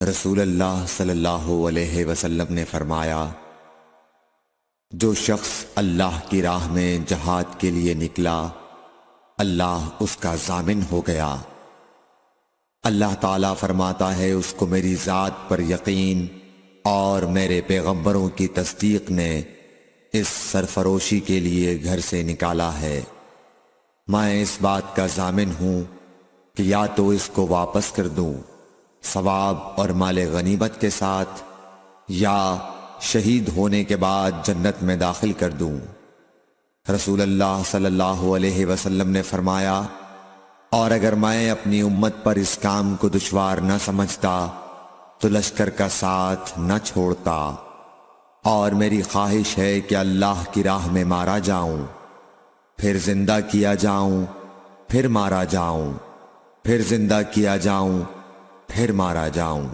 رسول اللہ صلی اللہ علیہ وسلم نے فرمایا، جو شخص اللہ کی راہ میں جہاد کے لیے نکلا، اللہ اس کا ضامن ہو گیا۔ اللہ تعالیٰ فرماتا ہے، اس کو میری ذات پر یقین اور میرے پیغمبروں کی تصدیق نے اس سرفروشی کے لیے گھر سے نکالا ہے۔ میں اس بات کا ضامن ہوں کہ یا تو اس کو واپس کر دوں ثواب اور مال غنیمت کے ساتھ، یا شہید ہونے کے بعد جنت میں داخل کر دوں۔ رسول اللہ صلی اللہ علیہ وسلم نے فرمایا، اور اگر میں اپنی امت پر اس کام کو دشوار نہ سمجھتا تو لشکر کا ساتھ نہ چھوڑتا، اور میری خواہش ہے کہ اللہ کی راہ میں مارا جاؤں، پھر زندہ کیا جاؤں، پھر مارا جاؤں، پھر زندہ کیا جاؤں، پھر مارا جاؤں۔